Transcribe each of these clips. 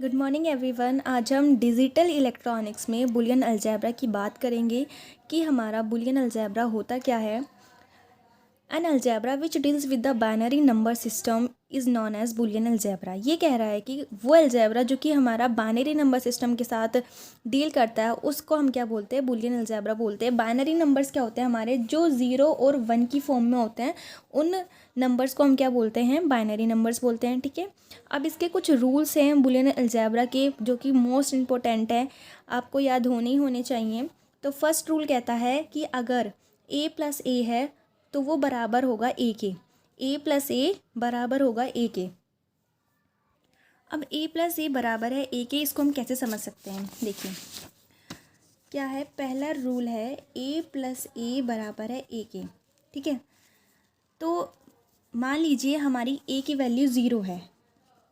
Good morning everyone. आज हम digital electronics में बुलियन अलजेब्रा की बात करेंगे कि हमारा बुलियन अलजेब्रा होता क्या है। An algebra which deals with the binary number system is known as Boolean algebra. ये कह रहा है कि वो अलजेब्रा जो कि हमारा बाइनरी नंबर सिस्टम के साथ डील करता है उसको हम क्या बोलते हैं, बुलियन अलजेब्रा बोलते हैं। बाइनरी नंबर्स क्या होते हैं हमारे, जो 0 और 1 की फॉर्म में होते हैं, उन नंबर्स को हम क्या बोलते हैं, बाइनरी नंबर्स बोलते हैं। ठीक है, अब इसके कुछ रूल्स हैं बुलियन अलजेब्रा के जो कि मोस्ट इम्पोर्टेंट है, आपको याद होने ही होने चाहिए। तो फर्स्ट रूल कहता है कि अगर a प्लस ए है तो वो बराबर होगा ए के। a प्लस ए बराबर होगा ए के। अब a प्लस ए बराबर है ए के, इसको हम कैसे समझ सकते हैं, देखिए क्या है। पहला रूल है a प्लस ए बराबर है ए के। ठीक है, तो मान लीजिए हमारी a की वैल्यू 0 है।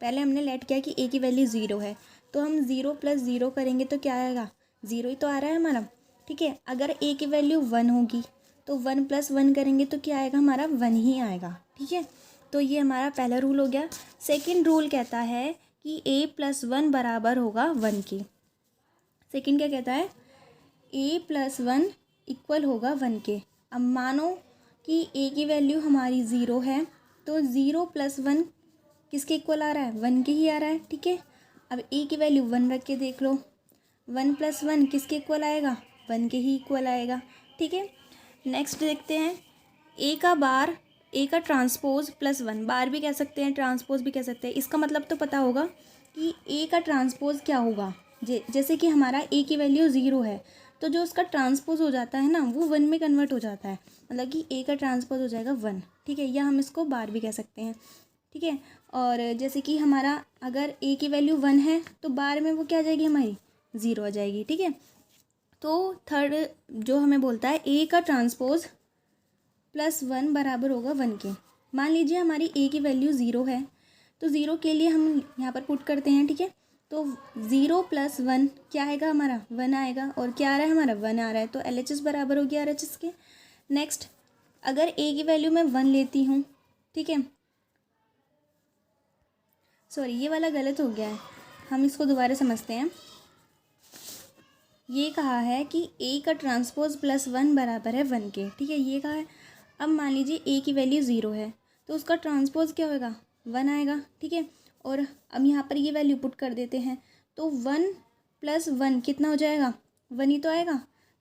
पहले हमने लेट किया कि a की वैल्यू 0 है, तो हम 0 प्लस 0 करेंगे तो क्या आएगा, 0 ही तो आ रहा है हमारा। ठीक है, अगर a की वैल्यू 1 होगी तो 1 प्लस 1 करेंगे तो क्या आएगा, हमारा 1 ही आएगा। ठीक है, तो ये हमारा पहला रूल हो गया। सेकंड रूल कहता है कि a प्लस 1 बराबर होगा 1 के। सेकंड क्या कहता है, a प्लस 1 इक्वल होगा 1 के। अब मानो कि a की वैल्यू हमारी 0 है, तो 0 प्लस 1 किसके इक्वल आ रहा है, 1 के ही आ रहा है। ठीक है, अब a की वैल्यू 1 रख के देख लो, 1 प्लस 1 किसके इक्वल आएगा, 1 के ही इक्वल आएगा। ठीक है, नेक्स्ट देखते हैं a का बार, a का ट्रांसपोज प्लस 1, बार भी कह सकते हैं ट्रांसपोज भी कह सकते हैं। इसका मतलब तो पता होगा कि a का ट्रांसपोज क्या होगा। जैसे कि हमारा a की वैल्यू 0 है तो जो उसका ट्रांसपोज हो जाता है ना, वो 1 में कन्वर्ट हो जाता है, मतलब कि a का ट्रांसपोज हो जाएगा 1। ठीक है, या हम इसको बार भी कह सकते हैं। ठीक है, और जैसे कि हमारा अगर a की वैल्यू 1 है तो बार में वो क्या आ जाएगी, हमारी 0 आ जाएगी। ठीक है, तो थर्ड जो हमें बोलता है a का ट्रांसपोज प्लस 1 बराबर होगा 1 के। मान लीजिए हमारी a की वैल्यू 0 है, तो 0 के लिए हम यहाँ पर पुट करते हैं। ठीक है, तो 0 प्लस 1 क्या आएगा, हमारा 1 आएगा, और क्या आ रहा है, हमारा 1 आ रहा है, तो LHS बराबर हो गया RHS के। नेक्स्ट, अगर a की वैल्यू मैं 1 लेती हूँ, ठीक है, सॉरी ये वाला गलत हो गया है, हम इसको दोबारा समझते हैं। ये कहा है कि a का ट्रांसपोज प्लस 1 बराबर है 1 के। ठीक है, ये कहा है। अब मान लीजिए a की वैल्यू 0 है तो उसका ट्रांसपोज क्या होगा, 1 आएगा। ठीक है, और अब यहाँ पर ये वैल्यू पुट कर देते हैं, तो 1 प्लस 1 कितना हो जाएगा, 1 ही तो आएगा,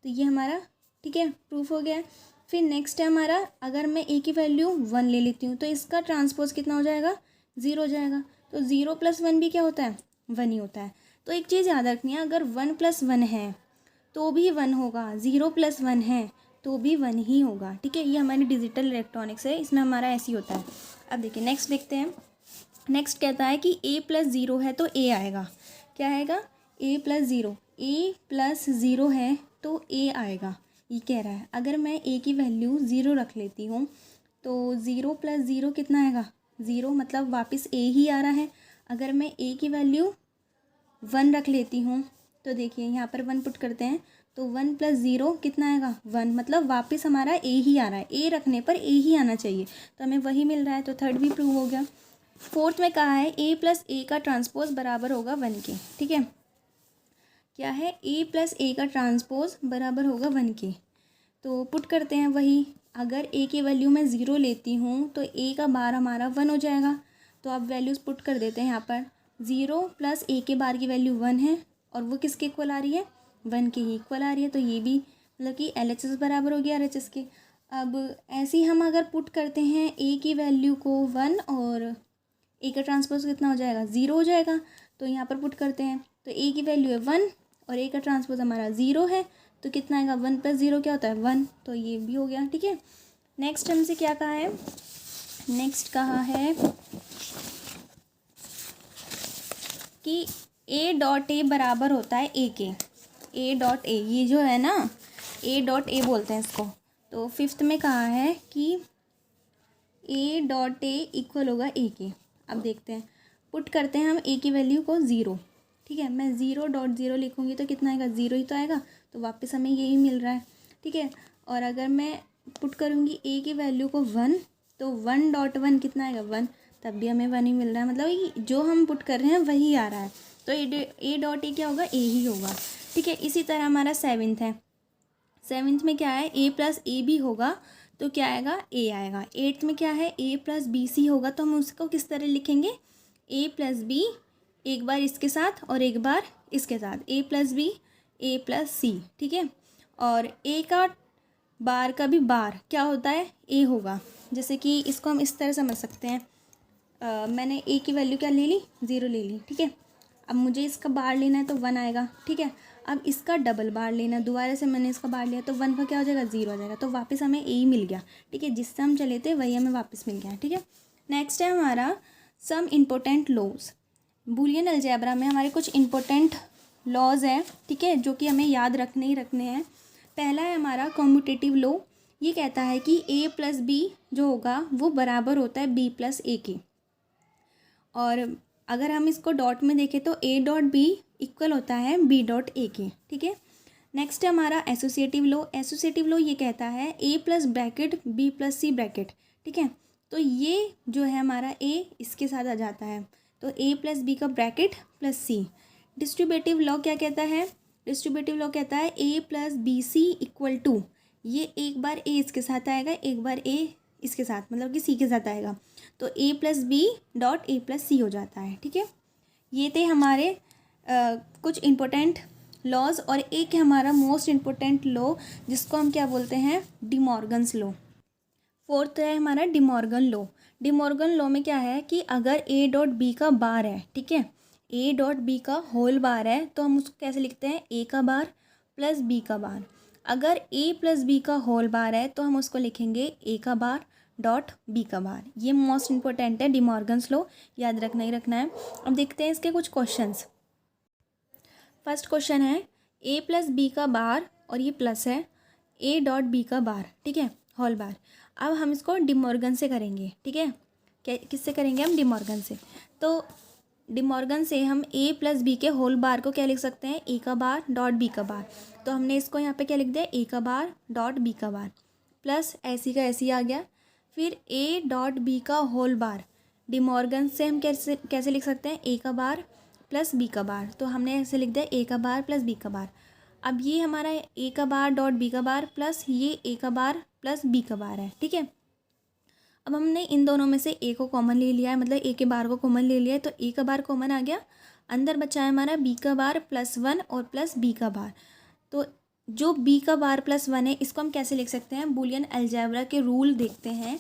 तो ये हमारा ठीक है प्रूफ हो गया। फिर नेक्स्ट है हमारा, अगर मैं a की वैल्यू 1 ले लेती हूँ तो इसका ट्रांसपोज कितना हो जाएगा, 0 हो जाएगा, तो 0 प्लस 1 भी क्या होता है, 1 ही होता है। तो एक चीज़ याद रखनी है, अगर 1 प्लस 1 है तो भी 1 होगा, 0 प्लस 1 है तो भी 1 ही होगा। ठीक है, ये हमारी डिजिटल इलेक्ट्रॉनिक्स है, इसमें हमारा ऐसे ही होता है। अब देखिए नेक्स्ट देखते हैं। नेक्स्ट कहता है कि a प्लस 0 है तो a आएगा, क्या आएगा, a प्लस 0, a प्लस 0 है तो a आएगा। ये कह रहा है अगर मैं a की वैल्यू 0 रख लेती हूँ तो 0 प्लस 0 कितना आएगा, 0, मतलब वापस a ही आ रहा है। अगर मैं a की वैल्यू 1 रख लेती हूँ तो देखिए यहाँ पर 1 पुट करते हैं, तो 1 प्लस 0 कितना आएगा, 1, मतलब वापस हमारा a ही आ रहा है, a रखने पर a ही आना चाहिए, तो हमें वही मिल रहा है, तो थर्ड भी प्रूव हो गया। फोर्थ में कहा है a प्लस ए का ट्रांसपोज बराबर होगा 1 के। ठीक है, क्या है, a प्लस ए का ट्रांसपोज बराबर होगा 1 के, तो पुट करते हैं वही। अगर a की वैल्यू मैं 0 लेती हूँ तो a का बार हमारा 1 हो जाएगा, तो अब वैल्यूज़ पुट कर देते हैं यहाँ पर। 0 प्लस a के बार की वैल्यू 1 है और वो किसके इक्वल आ रही है, 1 के ही इक्वल आ रही है, तो ये भी मतलब कि LHS बराबर हो गया RHS के। अब ऐसे ही हम अगर पुट करते हैं a की वैल्यू को 1 और a का ट्रांसपोज कितना हो जाएगा, 0 हो जाएगा, तो यहाँ पर पुट करते हैं, तो a की वैल्यू है 1 और a का ट्रांसपोज हमारा 0 है, तो कितना आएगा, 1 प्लस 0 क्या होता है, 1, तो ये भी हो गया। ठीक है, नेक्स्ट हमसे क्या कहा है, नेक्स्ट कहा है कि a डॉट ए बराबर होता है a के। a डॉट ए, ये जो है ना a डॉट ए बोलते हैं इसको। तो फिफ्थ में कहा है कि a डॉट ए इक्वल होगा a के। अब देखते हैं, पुट करते हैं हम a की वैल्यू को 0। ठीक है, मैं 0.0 लिखूँगी तो कितना आएगा, 0 ही तो आएगा, तो वापस हमें यही मिल रहा है। ठीक है, और अगर मैं पुट करूँगी a की वैल्यू को 1 तो 1.1 कितना आएगा, 1, तब भी हमें 1 ही मिल रहा है, मतलब जो हम पुट कर रहे हैं वही आ रहा है, तो ए डॉट ए क्या होगा, ए ही होगा, ठीक है। इसी तरह हमारा सेवन्थ है, सेवन्थ में क्या है, ए प्लस ए बी होगा तो क्या आएगा, ए आएगा। एट्थ में क्या है, ए प्लस बी सी होगा तो हम उसको किस तरह लिखेंगे, ए प्लस बी, एक बार इसके साथ और एक बार इसके साथ, ए प्लस बी ए प्लस सी, ठीक है। और ए का बार का भी बार क्या होता है, ए होगा। जैसे कि इसको हम इस तरह समझ सकते हैं, मैंने ए की वैल्यू क्या ले ली, 0 ले ली, ठीक है। अब मुझे इसका बार लेना है तो 1 आएगा, ठीक है। अब इसका डबल बार लेना है, दोबारा से मैंने इसका बार लिया तो 1 का क्या हो जाएगा, 0 हो जाएगा। तो वापस हमें ए ही मिल गया, ठीक है। जिससे हम चले थे वही हमें वापस मिल गया, ठीक है। नेक्स्ट है हमारा some important laws. Boolean algebra में हमारे कुछ इम्पोर्टेंट लॉज हैं, ठीक है, जो कि हमें याद रखने ही रखने हैं। पहला है हमारा कॉम्यूटेटिव लॉ। ये कहता है कि ए प्लस बी जो होगा वो बराबर होता है बी प्लस ए के। और अगर हम इसको डॉट में देखें तो ए डॉट बी इक्वल होता है बी डॉट ए के, ठीक है। नेक्स्ट है हमारा एसोसिएटिव लॉ। एसोसिएटिव लॉ ये कहता है A plus bracket B plus C bracket, ठीक है। तो ये जो है हमारा ए इसके साथ आ जाता है, तो ए प्लस बी का bracket plus C. Distributive law क्या कहता है, डिस्ट्रीब्यूटिव लॉ कहता है A plus B C equal to, ये एक बार ए इसके साथ आएगा, एक बार ए इसके साथ, मतलब कि सी के साथ आएगा, तो A plus B dot A plus C हो जाता है, ठीक है। ये थे हमारे कुछ इम्पोर्टेंट लॉज। और एक है हमारा मोस्ट इम्पोर्टेंट लॉ जिसको हम क्या बोलते हैं, डिमॉर्गन्स लॉ। फोर्थ है हमारा डिमॉर्गन लॉ। डिमॉर्गन लॉ में क्या है कि अगर ए डॉट बी का बार है, ठीक है, ए डॉट बी का होल बार है तो हम उसको कैसे लिखते हैं, ए का बार प्लस बी का बार। अगर ए प्लस बी का होल बार है तो हम उसको लिखेंगे ए का बार डॉट बी का बार। ये मोस्ट इंपॉर्टेंट है डिमॉर्गन्स लॉ, याद रखना ही रखना है। अब देखते हैं इसके कुछ क्वेश्चंस। फर्स्ट क्वेश्चन है ए प्लस बी का बार और ये प्लस है ए डॉट बी का बार, ठीक है, होल बार। अब हम इसको डिमॉर्गन से करेंगे, ठीक है। किससे करेंगे हम, डिमॉर्गन से। तो डिमॉर्गन से हम ए प्लस बी के होल बार को क्या लिख सकते हैं, ए का बार डॉट बी का बार। तो हमने इसको यहाँ पे क्या लिख दिया, ए का बार डॉट बी का बार प्लस ऐसी का ऐसी आ गया। फिर ए डॉट बी का होल बार, डिमॉर्गन से हम कैसे कैसे लिख सकते हैं, ए का बार प्लस बी का बार। तो हमने ऐसे लिख दिया ए का बार प्लस बी का बार। अब ये हमारा ए का बार डॉट बी का बार प्लस ये ए का बार प्लस बी का बार है, ठीक है। अब हमने इन दोनों में से ए को कॉमन ले लिया है, मतलब ए के बार को कॉमन ले लिया है, तो ए का बार कॉमन आ गया। अंदर बचा है हमारा बी का बार प्लस 1 और प्लस बी का बार। तो जो बी का बार प्लस 1 है इसको हम कैसे लिख सकते हैं, बूलियन अलजेब्रा के रूल देखते हैं।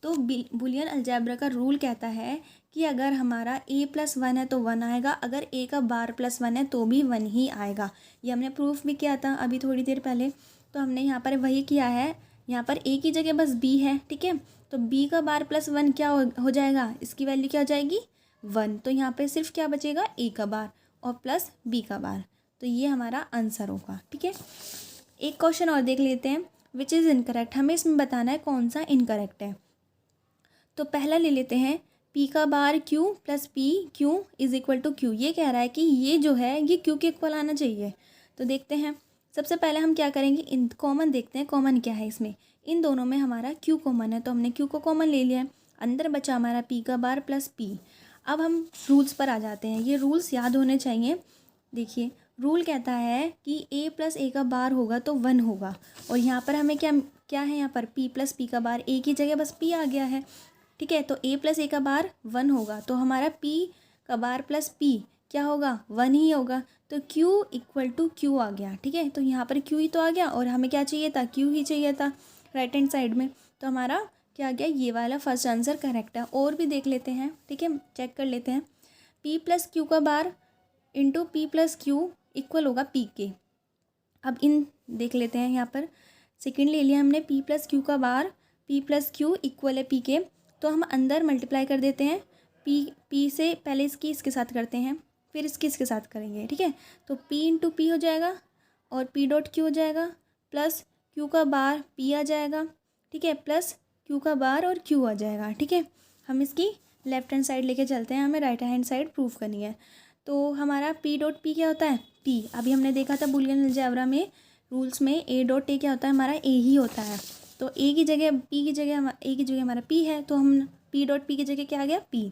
तो बूलियन अलजेब्रा का रूल कहता है कि अगर हमारा ए प्लस 1 है तो 1 आएगा, अगर ए का बार प्लस 1 है तो भी 1 ही आएगा। ये हमने प्रूफ भी किया था अभी थोड़ी देर पहले। तो हमने यहाँ पर वही किया है, यहाँ पर ए की जगह बस बी है, ठीक है। तो बी का बार प्लस 1 क्या हो जाएगा, इसकी वैल्यू क्या हो जाएगी, 1। तो यहाँ पे सिर्फ क्या बचेगा, ए का बार और प्लस बी का बार। तो ये हमारा आंसर होगा, ठीक है। एक क्वेश्चन और देख लेते हैं, विच इज़ इनकरेक्ट। हमें इसमें बताना है कौन सा इनकरेक्ट है। तो पहला ले लेते हैं, पी का bar Q plus P Q is equal to Q. ये कह रहा है कि ये जो है ये क्यू के इक्वल आना चाहिए। तो देखते हैं, सबसे पहले हम क्या करेंगे, इन कॉमन देखते हैं कॉमन क्या है इसमें। इन दोनों में हमारा क्यू कॉमन है तो हमने क्यू को कॉमन ले लिया है। अंदर बचा हमारा पी का बार प्लस पी। अब हम रूल्स पर आ जाते हैं, ये रूल्स याद होने चाहिए। देखिए रूल कहता है कि ए प्लस ए का बार होगा तो 1 होगा, और यहाँ पर हमें क्या क्या है, यहाँ पर पी प्लस पी का बार, ए की जगह बस पी आ गया है, ठीक है। तो ए प्लस ए का बार 1 होगा, तो हमारा पी का बार प्लस पी क्या होगा, 1 ही होगा। तो क्यू इक्वल टू क्यू आ गया, ठीक है। तो यहाँ पर क्यू ही तो आ गया और हमें क्या चाहिए था, क्यू ही चाहिए था राइट हैंड साइड में। तो हमारा क्या आ गया, ये वाला फर्स्ट आंसर करेक्ट है। और भी देख लेते हैं, ठीक है, चेक कर लेते हैं। पी प्लस क्यू का bar into P plus Q equal होगा पी के। अब इन देख लेते हैं, यहाँ पर सेकेंड ले लिया हमने, पी प्लस क्यू का बार पी प्लस क्यू इक्वल है पी के। तो हम अंदर मल्टीप्लाई कर देते हैं, पी से पहले इसके साथ करते हैं, फिर इसके साथ करेंगे, ठीक है। तो पी इंटू पी हो जाएगा और पी डॉट क्यू हो जाएगा, प्लस क्यू का बार पी आ जाएगा, ठीक है, प्लस क्यू का बार और क्यू आ जाएगा, ठीक है। हम इसकी लेफ्ट हैंड साइड लेके चलते हैं, हमें राइट हैंड साइड प्रूफ करनी है। तो हमारा पी डॉट पी क्या होता है, पी। अभी हमने देखा था बूलियन अलजेब्रा में रूल्स में ए डॉट ए क्या होता है, हमारा ए ही होता है। तो ए की जगह पी की जगह ए की जगह हमारा पी है, तो हम पी डॉट पी की जगह क्या आ गया, P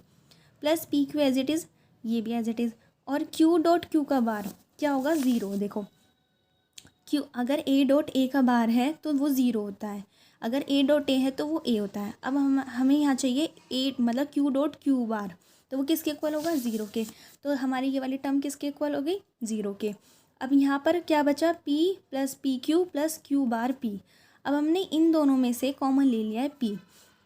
plus P Q as it is, ये भी एज इट इज़। और क्यू डॉट क्यू का बार क्या होगा, ज़ीरो। देखो क्यू, अगर ए डॉट ए का बार है तो वो ज़ीरो होता है, अगर ए डॉट ए है तो वो ए होता है। अब हमें यहाँ चाहिए ए मतलब क्यू डॉट क्यू बार, तो वो किसके इक्वल होगा, ज़ीरो के। तो हमारी ये वाली टर्म किसके इक्वल हो गई, ज़ीरो के। अब यहाँ पर क्या बचा, P plus P Q plus Q bar P. अब हमने इन दोनों में से कॉमन ले लिया है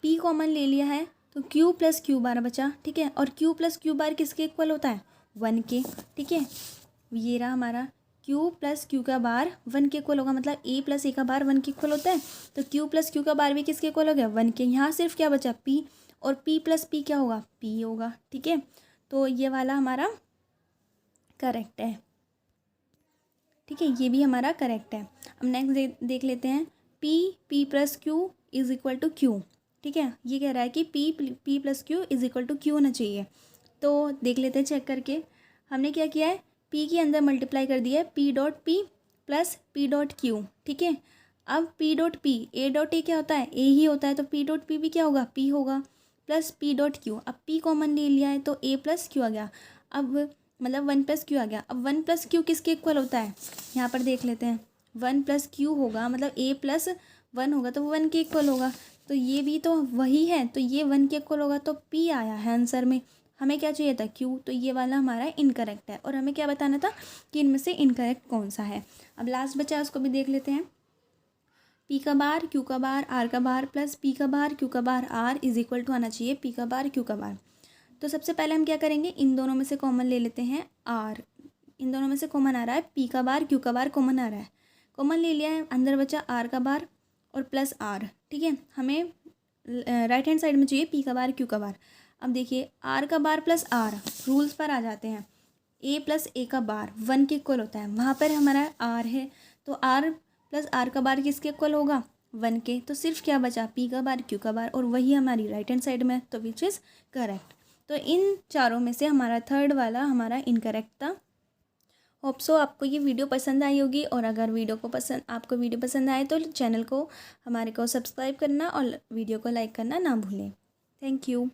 पी कॉमन ले लिया है तो क्यू प्लस क्यू बार बचा, ठीक है। और क्यू प्लस क्यू बार किसके इक्वल होता है, 1 के, ठीक है। ये रहा हमारा क्यू प्लस क्यू का बार 1 के इक्वल होगा, मतलब ए प्लस ए का बार 1 के इक्वल होता है, तो क्यू प्लस क्यू का बार भी किसके इक्वल हो गया, 1 के। यहाँ सिर्फ क्या बचा, पी, और पी प्लस पी क्या होगा, पी होगा, ठीक है। तो ये वाला हमारा करेक्ट है, ठीक है, ये भी हमारा करेक्ट है। अब नेक्स्ट देख लेते हैं, P plus Q is equal to Q, ठीक है। ये कह रहा है कि P plus Q is equal to Q होना चाहिए। तो देख लेते हैं चेक करके, हमने क्या किया है, पी के अंदर मल्टीप्लाई कर दिया है P dot P plus P dot Q, ठीक है। अब P dot P, A dot A क्या होता है, ए ही होता है, तो पी डॉट पी भी क्या होगा, पी होगा, प्लस पी डॉट क्यू। अब पी कॉमन ले लिया है तो ए प्लस क्यू आ गया, अब मतलब 1 प्लस क्यू आ गया। अब 1 प्लस क्यू किसके इक्वल होता है, यहाँ पर देख लेते हैं, 1 प्लस क्यू होगा मतलब ए प्लस 1 होगा तो वो 1 के इक्वल होगा, तो ये भी तो वही है, तो ये 1 के इक्वल होगा, तो पी आया है आंसर में। हमें क्या चाहिए था, क्यू, तो ये वाला हमारा इनकरेक्ट है। और हमें क्या बताना था कि इनमें से इनकरेक्ट कौन सा है। अब लास्ट बचा है, उसको भी देख लेते हैं, पी का बार क्यू का बार आर का बार प्लस पी का बार क्यू का बार आर इज इक्वल टू आना चाहिए पी का बार क्यू का बार। तो सबसे पहले हम क्या करेंगे, इन दोनों में से कॉमन ले लेते हैं आर, इन दोनों में से कॉमन आ रहा है, पी का बार क्यू का बार कॉमन आ रहा है, कॉमन ले लिया है, अंदर बचा आर का बार और प्लस आर, ठीक है। हमें राइट हैंड साइड में चाहिए पी का बार क्यू का बार। अब देखिए आर का बार प्लस आर, रूल्स पर आ जाते हैं, ए प्लस ए का बार 1 के इक्वल होता है, वहाँ पर हमारा आर है, तो आर प्लस आर का बार किसके इक्वल होगा, 1 के। तो सिर्फ क्या बचा, पी का बार क्यू का बार, और वही हमारी राइट हैंड साइड में, तो विच इज़ करेक्ट। तो इन चारों में से हमारा थर्ड वाला हमारा इनकरेक्ट था। होप सो आपको ये वीडियो पसंद आई होगी, और अगर आपको वीडियो पसंद आए तो चैनल को हमारे को सब्सक्राइब करना और वीडियो को लाइक करना ना भूलें। Thank you.